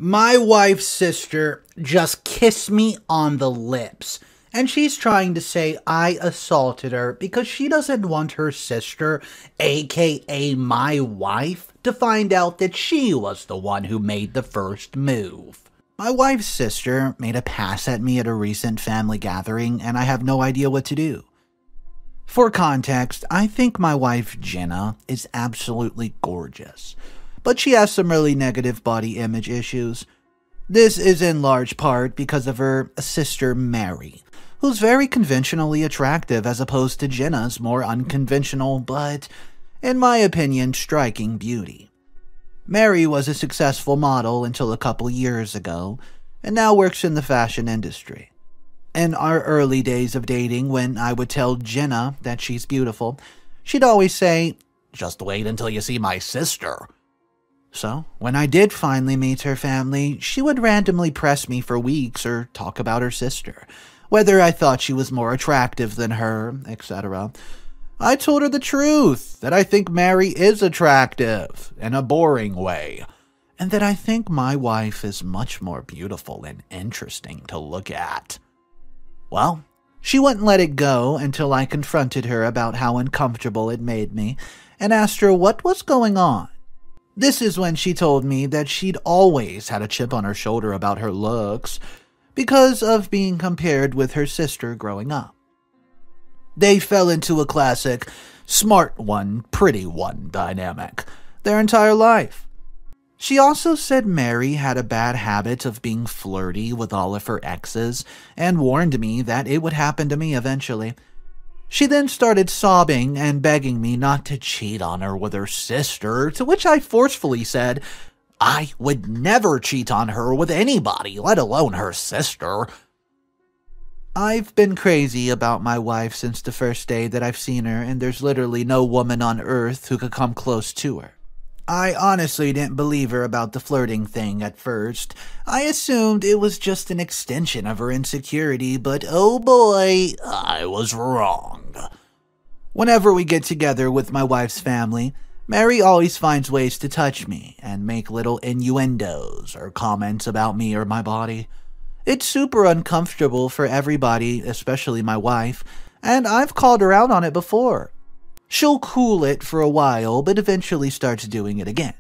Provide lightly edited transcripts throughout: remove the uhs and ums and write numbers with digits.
My wife's sister just kissed me on the lips, and she's trying to say I assaulted her because she doesn't want her sister, aka my wife, to find out that she was the one who made the first move. My wife's sister made a pass at me at a recent family gathering, and I have no idea what to do. For context, I think my wife, Jenna, is absolutely gorgeous, but she has some really negative body image issues. This is in large part because of her sister, Mary, who's very conventionally attractive as opposed to Jenna's more unconventional but, in my opinion, striking beauty. Mary was a successful model until a couple years ago, and now works in the fashion industry. In our early days of dating, when I would tell Jenna that she's beautiful, she'd always say, "Just wait until you see my sister." So, when I did finally meet her family, she would randomly press me for weeks or talk about her sister, whether I thought she was more attractive than her, etc. I told her the truth, that I think Mary is attractive, in a boring way, and that I think my wife is much more beautiful and interesting to look at. Well, she wouldn't let it go until I confronted her about how uncomfortable it made me, and asked her what was going on. This is when she told me that she'd always had a chip on her shoulder about her looks, because of being compared with her sister growing up. They fell into a classic smart one, pretty one dynamic their entire life. She also said Mary had a bad habit of being flirty with all of her exes, and warned me that it would happen to me eventually. She then started sobbing and begging me not to cheat on her with her sister, to which I forcefully said, I would never cheat on her with anybody, let alone her sister. I've been crazy about my wife since the first day that I've seen her, and there's literally no woman on earth who could come close to her. I honestly didn't believe her about the flirting thing at first. I assumed it was just an extension of her insecurity, but oh boy, I was wrong. Whenever we get together with my wife's family, Mary always finds ways to touch me and make little innuendos or comments about me or my body. It's super uncomfortable for everybody, especially my wife, and I've called her out on it before. She'll cool it for a while, but eventually starts doing it again.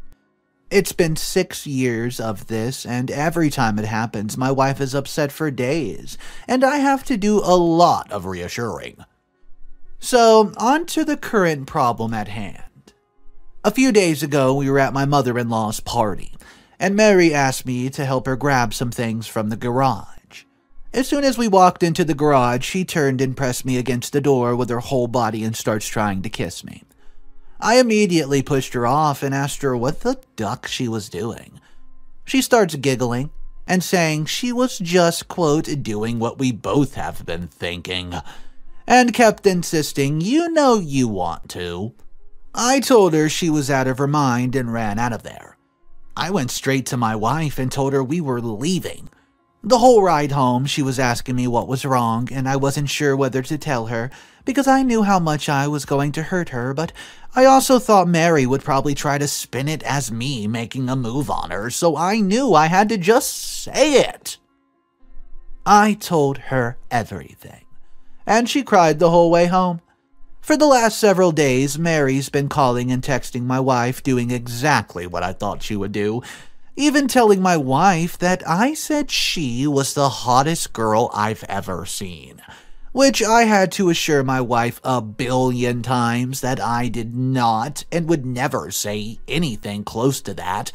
It's been 6 years of this, and every time it happens, my wife is upset for days, and I have to do a lot of reassuring. So, on to the current problem at hand. A few days ago, we were at my mother-in-law's party, and Mary asked me to help her grab some things from the garage. As soon as we walked into the garage, she turned and pressed me against the door with her whole body and starts trying to kiss me. I immediately pushed her off and asked her what the duck she was doing. She starts giggling and saying she was just, quote, doing what we both have been thinking, and kept insisting, you know you want to. I told her she was out of her mind and ran out of there. I went straight to my wife and told her we were leaving. The whole ride home, she was asking me what was wrong, and I wasn't sure whether to tell her, because I knew how much I was going to hurt her, but I also thought Mary would probably try to spin it as me making a move on her, so I knew I had to just say it. I told her everything, and she cried the whole way home. For the last several days, Mary's been calling and texting my wife, doing exactly what I thought she would do, even telling my wife that I said she was the hottest girl I've ever seen, which I had to assure my wife a billion times that I did not and would never say anything close to that,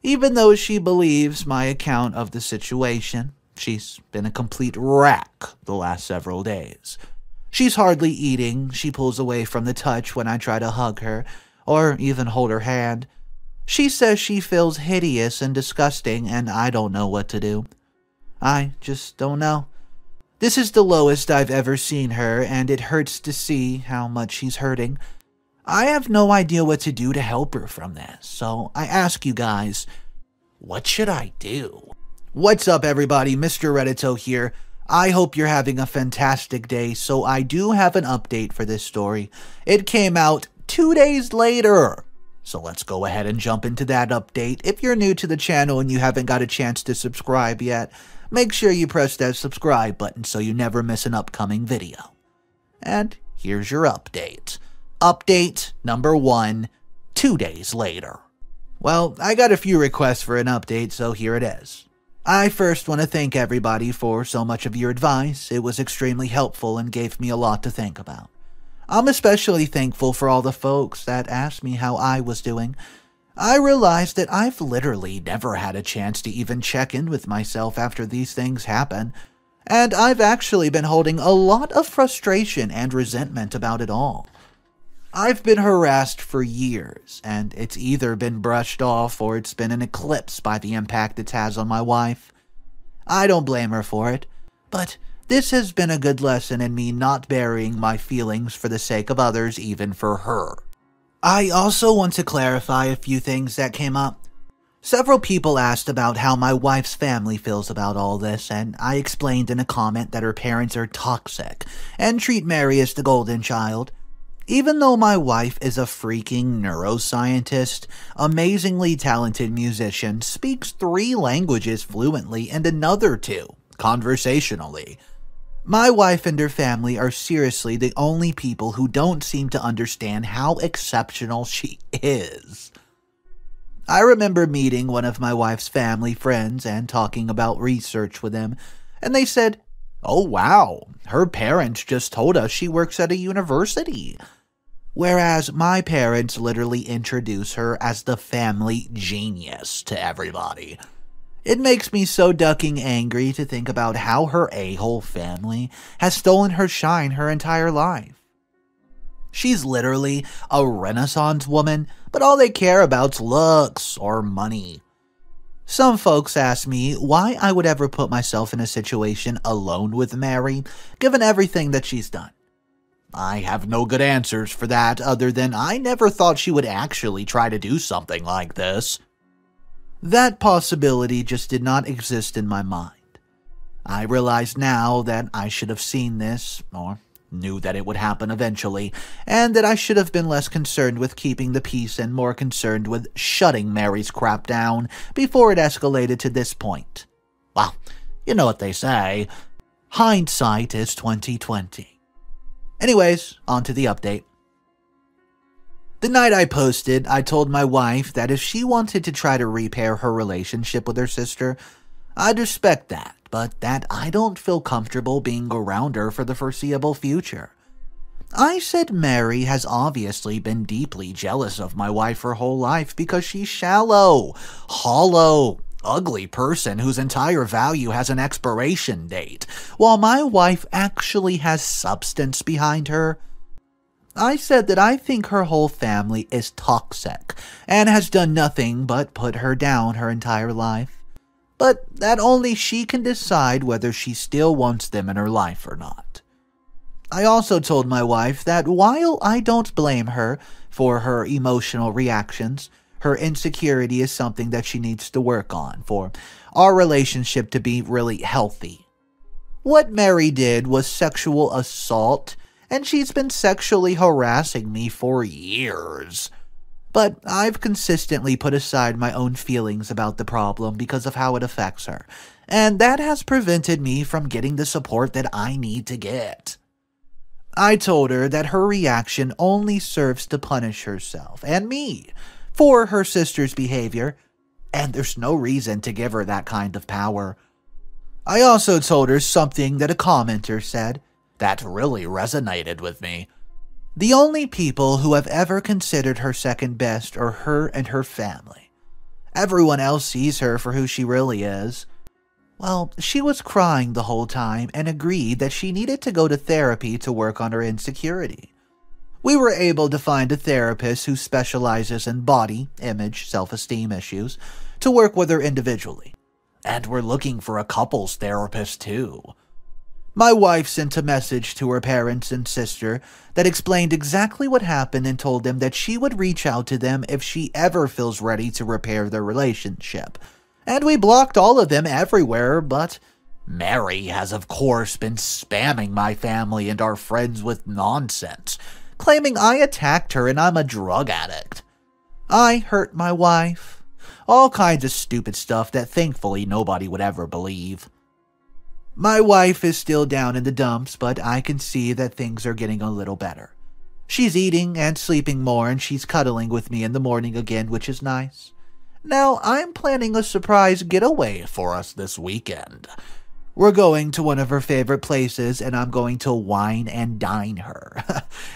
even though she believes my account of the situation. She's been a complete wreck the last several days. She's hardly eating, she pulls away from the touch when I try to hug her, or even hold her hand. She says she feels hideous and disgusting, and I don't know what to do. I just don't know. This is the lowest I've ever seen her, and it hurts to see how much she's hurting. I have no idea what to do to help her from this, so I ask you guys, what should I do? What's up, everybody? Mr. Reddito here. I hope you're having a fantastic day, so I do have an update for this story. It came out 2 days later. So let's go ahead and jump into that update. If you're new to the channel and you haven't got a chance to subscribe yet, make sure you press that subscribe button so you never miss an upcoming video. And here's your update. Update number 1, 2 days later. Well, I got a few requests for an update, so here it is. I first want to thank everybody for so much of your advice. It was extremely helpful and gave me a lot to think about. I'm especially thankful for all the folks that asked me how I was doing. I realized that I've literally never had a chance to even check in with myself after these things happen, and I've actually been holding a lot of frustration and resentment about it all. I've been harassed for years, and it's either been brushed off or it's been an eclipse by the impact it has on my wife. I don't blame her for it, but this has been a good lesson in me not burying my feelings for the sake of others, even for her. I also want to clarify a few things that came up. Several people asked about how my wife's family feels about all this, and I explained in a comment that her parents are toxic and treat Mary as the golden child. Even though my wife is a freaking neuroscientist, amazingly talented musician, speaks 3 languages fluently and another 2 conversationally, my wife and her family are seriously the only people who don't seem to understand how exceptional she is. I remember meeting one of my wife's family friends and talking about research with them, and they said, "Oh wow, her parents just told us she works at a university." Whereas my parents literally introduce her as the family genius to everybody. It makes me so ducking angry to think about how her a-hole family has stolen her shine her entire life. She's literally a Renaissance woman, but all they care about's looks or money. Some folks ask me why I would ever put myself in a situation alone with Mary, given everything that she's done. I have no good answers for that other than I never thought she would actually try to do something like this. That possibility just did not exist in my mind. I realize now that I should have seen this, or knew that it would happen eventually, and that I should have been less concerned with keeping the peace and more concerned with shutting Mary's crap down before it escalated to this point. Well, you know what they say, hindsight is 20/20. Anyways, on to the update. The night I posted, I told my wife that if she wanted to try to repair her relationship with her sister, I'd respect that, but that I don't feel comfortable being around her for the foreseeable future. I said Mary has obviously been deeply jealous of my wife her whole life because she's shallow, hollow, ugly person whose entire value has an expiration date, while my wife actually has substance behind her. I said that I think her whole family is toxic and has done nothing but put her down her entire life, but that only she can decide whether she still wants them in her life or not. I also told my wife that while I don't blame her for her emotional reactions, her insecurity is something that she needs to work on for our relationship to be really healthy. What Mary did was sexual assault, and she's been sexually harassing me for years. But I've consistently put aside my own feelings about the problem because of how it affects her, and that has prevented me from getting the support that I need to get. I told her that her reaction only serves to punish herself and me for her sister's behavior, and there's no reason to give her that kind of power. I also told her something that a commenter said that really resonated with me. The only people who have ever considered her second best are her and her family. Everyone else sees her for who she really is. Well, she was crying the whole time and agreed that she needed to go to therapy to work on her insecurity. We were able to find a therapist who specializes in body, image, self-esteem issues to work with her individually. And we're looking for a couples therapist too. My wife sent a message to her parents and sister that explained exactly what happened and told them that she would reach out to them if she ever feels ready to repair their relationship. And we blocked all of them everywhere, but Mary has of course been spamming my family and our friends with nonsense, claiming I attacked her and I'm a drug addict. I hurt my wife. All kinds of stupid stuff that thankfully nobody would ever believe. My wife is still down in the dumps, but I can see that things are getting a little better. She's eating and sleeping more, and she's cuddling with me in the morning again, which is nice. Now, I'm planning a surprise getaway for us this weekend. We're going to one of her favorite places, and I'm going to wine and dine her,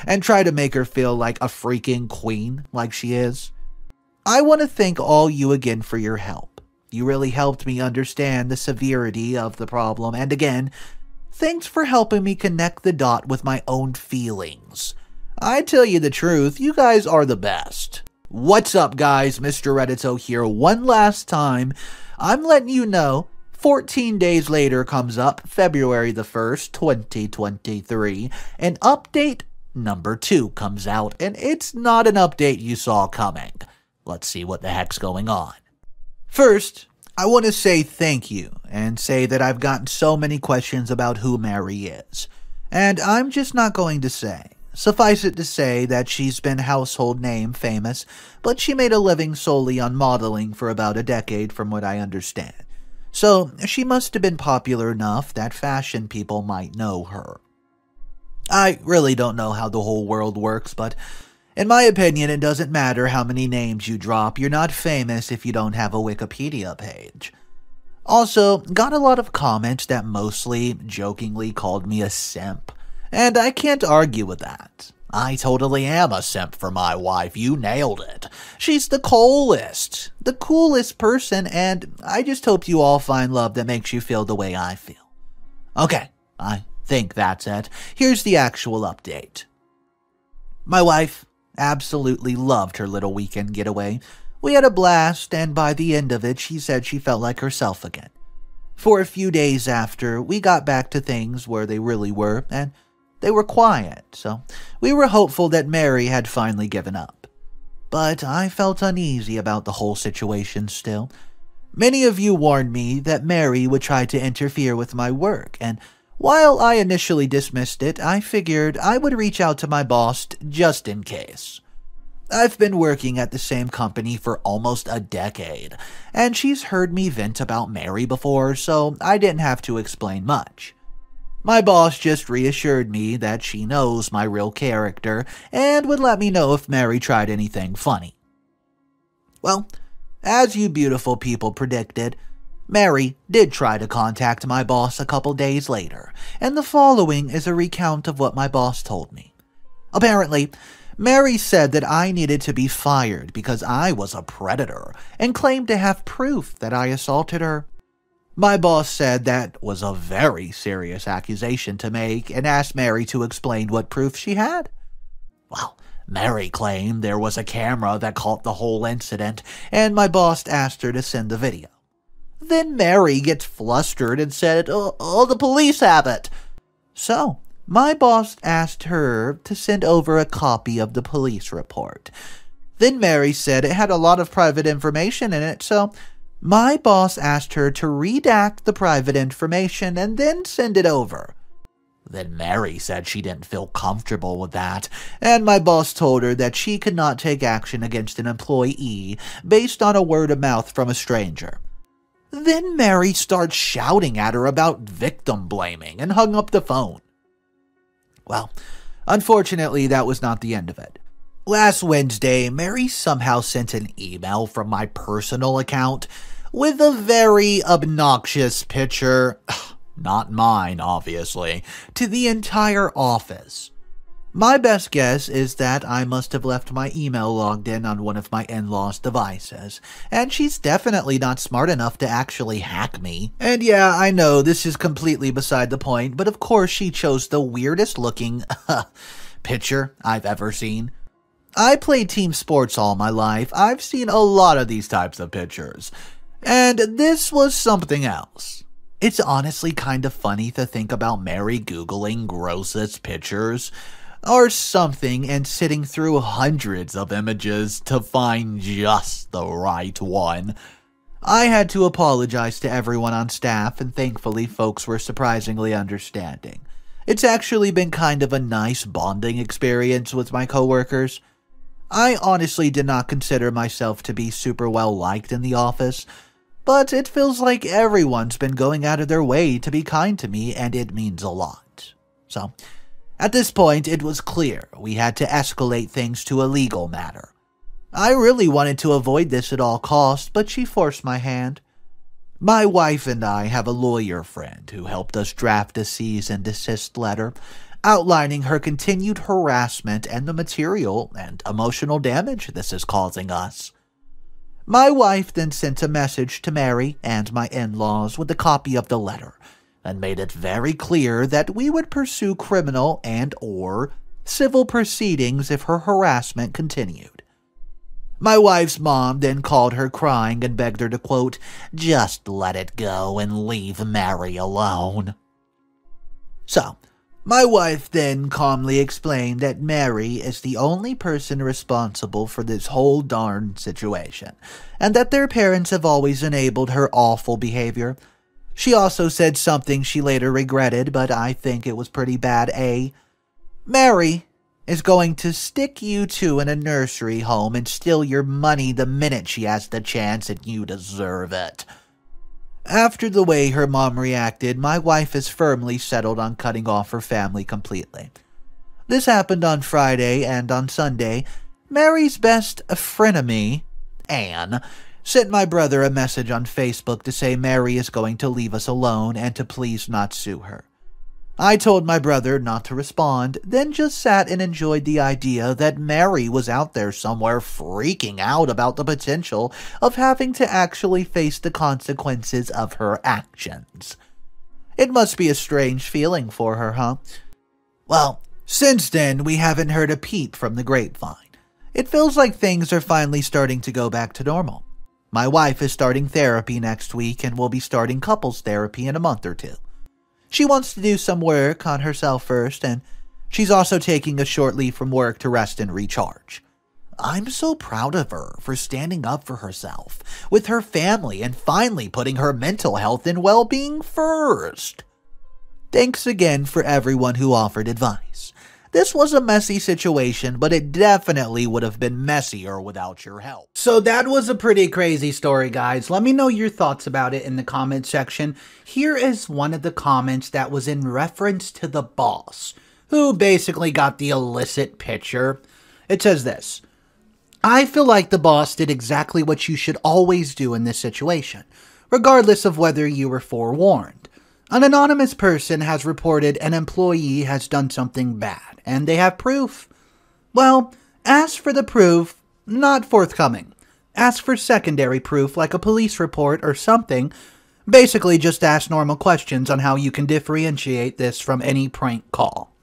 and try to make her feel like a freaking queen, like she is. I want to thank all you again for your help. You really helped me understand the severity of the problem, and again, thanks for helping me connect the dot with my own feelings. I tell you the truth, you guys are the best. What's up, guys? Mr. Reddito here one last time. I'm letting you know, 14 days later comes up, February the 1st, 2023, and update number 2 comes out, and it's not an update you saw coming. Let's see what the heck's going on. First, I want to say thank you, and say that I've gotten so many questions about who Mary is, and I'm just not going to say. Suffice it to say that she's been household name famous, but she made a living solely on modeling for about a decade from what I understand. So she must have been popular enough that fashion people might know her. I really don't know how the whole world works, but in my opinion, it doesn't matter how many names you drop, you're not famous if you don't have a Wikipedia page. Also, got a lot of comments that mostly jokingly called me a simp. And I can't argue with that. I totally am a simp for my wife, you nailed it. She's the coolest person, and I just hope you all find love that makes you feel the way I feel. Okay, I think that's it. Here's the actual update. My wife absolutely loved her little weekend getaway. We had a blast, and by the end of it, she said she felt like herself again. For a few days after, we got back to things where they really were, and they were quiet, so we were hopeful that Mary had finally given up. But I felt uneasy about the whole situation still. Many of you warned me that Mary would try to interfere with my work, and while I initially dismissed it, I figured I would reach out to my boss just in case. I've been working at the same company for almost a decade, and she's heard me vent about Mary before, so I didn't have to explain much. My boss just reassured me that she knows my real character and would let me know if Mary tried anything funny. Well, as you beautiful people predicted, Mary did try to contact my boss a couple days later, and the following is a recount of what my boss told me. Apparently, Mary said that I needed to be fired because I was a predator and claimed to have proof that I assaulted her. My boss said that was a very serious accusation to make and asked Mary to explain what proof she had. Well, Mary claimed there was a camera that caught the whole incident, and my boss asked her to send the video. Then Mary gets flustered and said, oh, the police have it. So, my boss asked her to send over a copy of the police report. Then Mary said it had a lot of private information in it, so my boss asked her to redact the private information and then send it over. Then Mary said she didn't feel comfortable with that, and my boss told her that she could not take action against an employee based on a word of mouth from a stranger. Then Mary started shouting at her about victim blaming and hung up the phone. Well, unfortunately, that was not the end of it. Last Wednesday, Mary somehow sent an email from my personal account with a very obnoxious picture, not mine, obviously, to the entire office. My best guess is that I must have left my email logged in on one of my in-laws' devices, and she's definitely not smart enough to actually hack me. And yeah, I know this is completely beside the point, but of course she chose the weirdest looking picture I've ever seen. I played team sports all my life. I've seen a lot of these types of pictures. And this was something else. It's honestly kind of funny to think about Mary Googling grossest pictures or something and sitting through hundreds of images to find just the right one. I had to apologize to everyone on staff, and thankfully folks were surprisingly understanding. It's actually been kind of a nice bonding experience with my coworkers. I honestly did not consider myself to be super well liked in the office, but it feels like everyone's been going out of their way to be kind to me, and it means a lot. So, at this point, it was clear we had to escalate things to a legal matter. I really wanted to avoid this at all costs, but she forced my hand. My wife and I have a lawyer friend who helped us draft a cease and desist letter, outlining her continued harassment and the material and emotional damage this is causing us. My wife then sent a message to Mary and my in-laws with a copy of the letter, and made it very clear that we would pursue criminal and/or civil proceedings if her harassment continued. My wife's mom then called her crying and begged her to, quote, "just let it go and leave Mary alone." So, my wife then calmly explained that Mary is the only person responsible for this whole darn situation, and that their parents have always enabled her awful behavior. She also said something she later regretted, but I think it was pretty bad. Mary is going to stick you two in a nursery home and steal your money the minute she has the chance, and you deserve it. After the way her mom reacted, my wife is firmly settled on cutting off her family completely. This happened on Friday, and on Sunday, Mary's best frenemy, Anne, sent my brother a message on Facebook to say Mary is going to leave us alone and to please not sue her. I told my brother not to respond, then just sat and enjoyed the idea that Mary was out there somewhere freaking out about the potential of having to actually face the consequences of her actions. It must be a strange feeling for her, huh? Well, since then, we haven't heard a peep from the grapevine. It feels like things are finally starting to go back to normal. My wife is starting therapy next week and will be starting couples therapy in a month or two. She wants to do some work on herself first, and she's also taking a short leave from work to rest and recharge. I'm so proud of her for standing up for herself, with her family, and finally putting her mental health and well-being first. Thanks again for everyone who offered advice. This was a messy situation, but it definitely would have been messier without your help. So that was a pretty crazy story, guys. Let me know your thoughts about it in the comment section. Here is one of the comments that was in reference to the boss, who basically got the illicit picture. It says this: I feel like the boss did exactly what you should always do in this situation, regardless of whether you were forewarned. An anonymous person has reported an employee has done something bad, and they have proof. Well, ask for the proof, not forthcoming. Ask for secondary proof like a police report or something. Basically, just ask normal questions on how you can differentiate this from any prank call.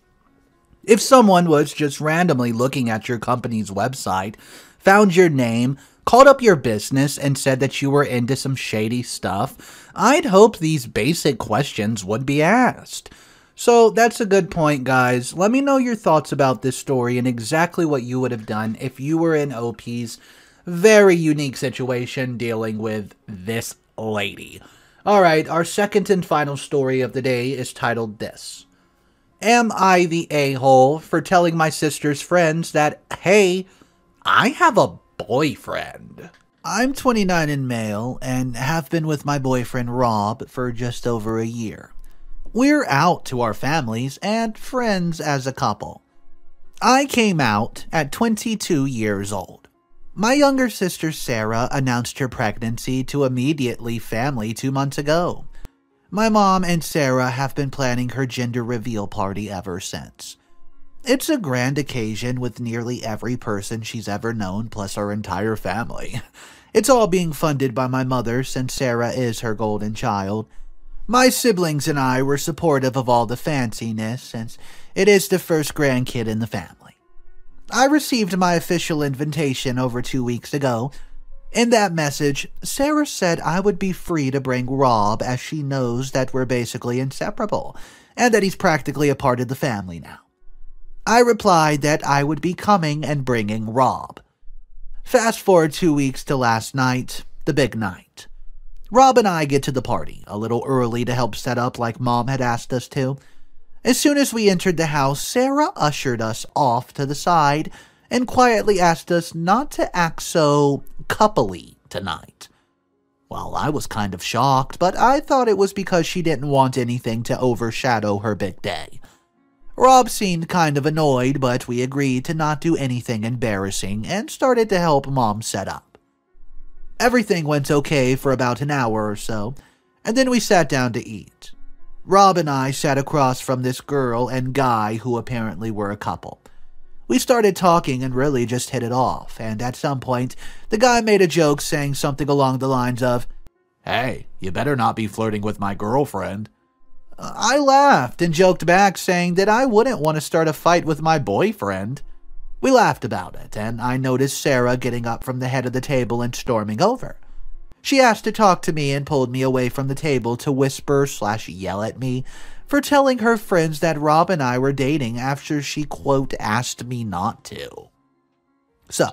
If someone was just randomly looking at your company's website, found your name, called up your business, and said that you were into some shady stuff, I'd hope these basic questions would be asked. So that's a good point, guys. Let me know your thoughts about this story and exactly what you would have done if you were in OP's very unique situation dealing with this lady. Alright, our second and final story of the day is titled this: Am I the a-hole for telling my sister's friends that, hey, I have a boyfriend? I'm 29 and male and have been with my boyfriend Rob for just over a year. We're out to our families and friends as a couple. I came out at 22 years old. My younger sister Sarah announced her pregnancy to immediately family 2 months ago. My mom and Sarah have been planning her gender reveal party ever since. It's a grand occasion with nearly every person she's ever known plus our entire family. It's all being funded by my mother since Sarah is her golden child. My siblings and I were supportive of all the fanciness since it is the first grandkid in the family. I received my official invitation over 2 weeks ago. In that message, Sarah said I would be free to bring Rob as she knows that we're basically inseparable and that he's practically a part of the family now. I replied that I would be coming and bringing Rob. Fast forward 2 weeks to last night, the big night. Rob and I get to the party a little early to help set up like Mom had asked us to. As soon as we entered the house, Sarah ushered us off to the side and quietly asked us not to act so coupley tonight. Well, I was kind of shocked, but I thought it was because she didn't want anything to overshadow her big day. Rob seemed kind of annoyed, but we agreed to not do anything embarrassing and started to help Mom set up. Everything went okay for about an hour or so, and then we sat down to eat. Rob and I sat across from this girl and guy who apparently were a couple. We started talking and really just hit it off, and at some point, the guy made a joke saying something along the lines of, "Hey, you better not be flirting with my girlfriend." I laughed and joked back saying that I wouldn't want to start a fight with my boyfriend. We laughed about it, and I noticed Sarah getting up from the head of the table and storming over. She asked to talk to me and pulled me away from the table to whisper/yell at me for telling her friends that Rob and I were dating after she, quote, asked me not to. So,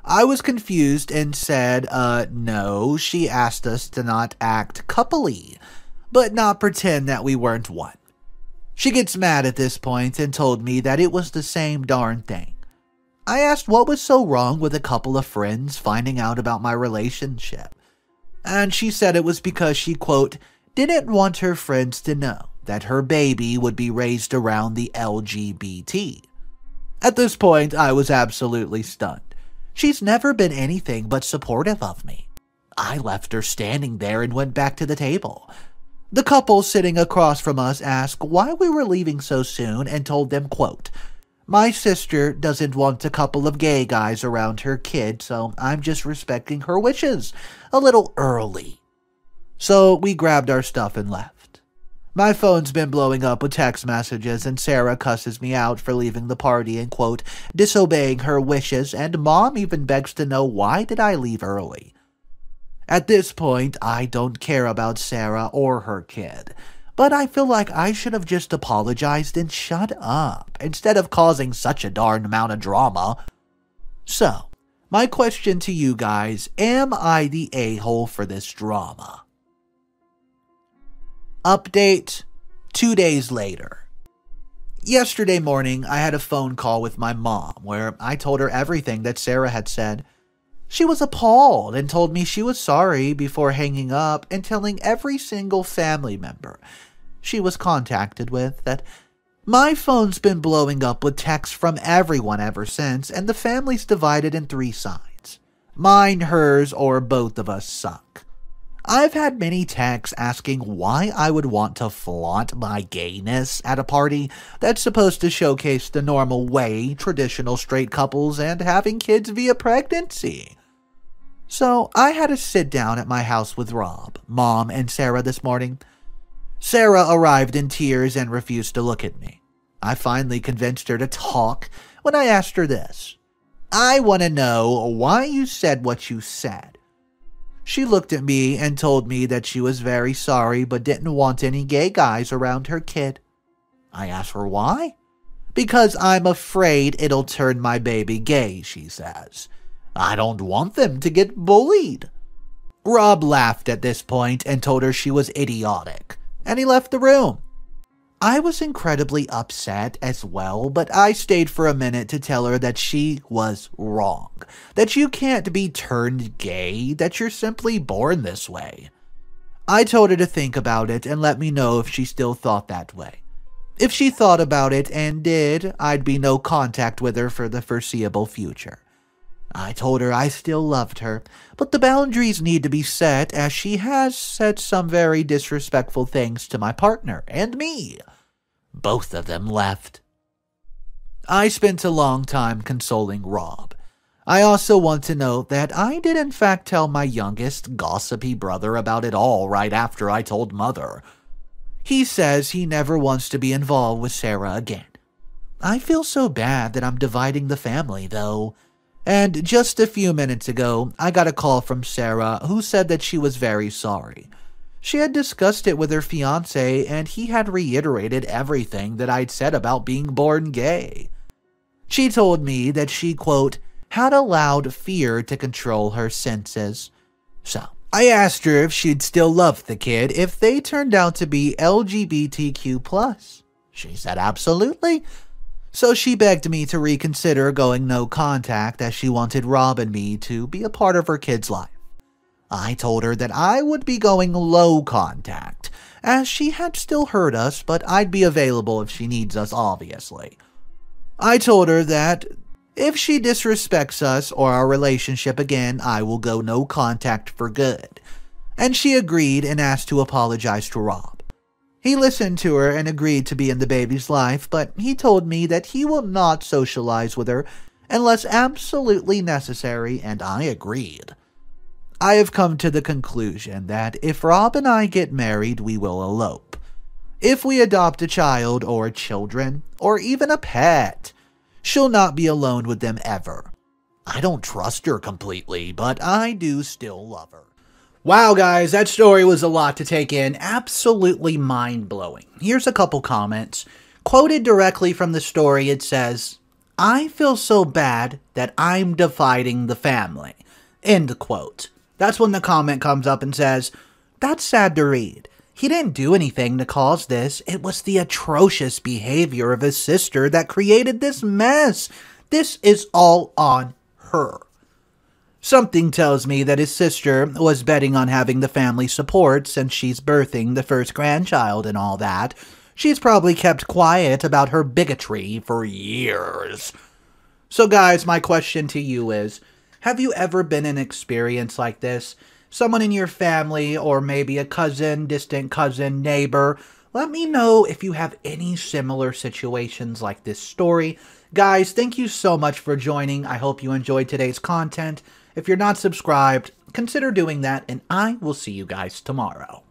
I was confused and said, no, she asked us to not act coupley, but not pretend that we weren't one. She gets mad at this point and told me that it was the same darn thing. I asked what was so wrong with a couple of friends finding out about my relationship, and she said it was because she, quote, didn't want her friends to know that her baby would be raised around the LGBT. At this point, I was absolutely stunned. She's never been anything but supportive of me. I left her standing there and went back to the table. The couple sitting across from us asked why we were leaving so soon and told them, quote, my sister doesn't want a couple of gay guys around her kid, so I'm just respecting her wishes a little early. So we grabbed our stuff and left. My phone's been blowing up with text messages, and Sarah cusses me out for leaving the party and, quote, disobeying her wishes, and Mom even begs to know why did I leave early. At this point, I don't care about Sarah or her kid, but I feel like I should have just apologized and shut up, instead of causing such a darn amount of drama. So, my question to you guys, am I the a-hole for this drama? Update 2 days later. Yesterday morning, I had a phone call with my mom where I told her everything that Sarah had said. She was appalled and told me she was sorry before hanging up and telling every single family member she was contacted with that my phone's been blowing up with texts from everyone ever since, and the family's divided in 3 sides. Mine, hers, or both of us suck. I've had many texts asking why I would want to flaunt my gayness at a party that's supposed to showcase the normal way traditional straight couples and having kids via pregnancy. So I had to sit down at my house with Rob, Mom, and Sarah this morning. Sarah arrived in tears and refused to look at me. I finally convinced her to talk when I asked her this. I want to know why you said what you said. She looked at me and told me that she was very sorry but didn't want any gay guys around her kid. I asked her why. Because I'm afraid it'll turn my baby gay, she says. I don't want them to get bullied. Rob laughed at this point and told her she was idiotic, and he left the room. I was incredibly upset as well, but I stayed for a minute to tell her that she was wrong, that you can't be turned gay, that you're simply born this way. I told her to think about it and let me know if she still thought that way. If she thought about it and did, I'd be no contact with her for the foreseeable future. I told her I still loved her, but the boundaries need to be set as she has said some very disrespectful things to my partner and me. Both of them left. I spent a long time consoling Rob. I also want to note that I did in fact tell my youngest, gossipy brother about it all right after I told Mother. He says he never wants to be involved with Sarah again. I feel so bad that I'm dividing the family, though. And just a few minutes ago, I got a call from Sarah who said that she was very sorry. She had discussed it with her fiancé, and he had reiterated everything that I'd said about being born gay. She told me that she, quote, had allowed fear to control her senses. So, I asked her if she'd still love the kid if they turned out to be LGBTQ+. She said absolutely. So she begged me to reconsider going no contact as she wanted Rob and me to be a part of her kid's life. I told her that I would be going low contact, as she had still heard us, but I'd be available if she needs us, obviously. I told her that if she disrespects us or our relationship again, I will go no contact for good. And she agreed and asked to apologize to Rob. He listened to her and agreed to be in the baby's life, but he told me that he will not socialize with her unless absolutely necessary, and I agreed. I have come to the conclusion that if Rob and I get married, we will elope. If we adopt a child or children, or even a pet, she'll not be alone with them ever. I don't trust her completely, but I do still love her. Wow, guys, that story was a lot to take in. Absolutely mind-blowing. Here's a couple comments. Quoted directly from the story, it says, "I feel so bad that I'm dividing the family." End quote. That's when the comment comes up and says, "That's sad to read. He didn't do anything to cause this. It was the atrocious behavior of his sister that created this mess. This is all on her." Something tells me that his sister was betting on having the family support since she's birthing the first grandchild and all that. She's probably kept quiet about her bigotry for years. So guys, my question to you is, have you ever been in an experience like this? Someone in your family, or maybe a cousin, distant cousin, neighbor? Let me know if you have any similar situations like this story. Guys, thank you so much for joining. I hope you enjoyed today's content. If you're not subscribed, consider doing that, and I will see you guys tomorrow.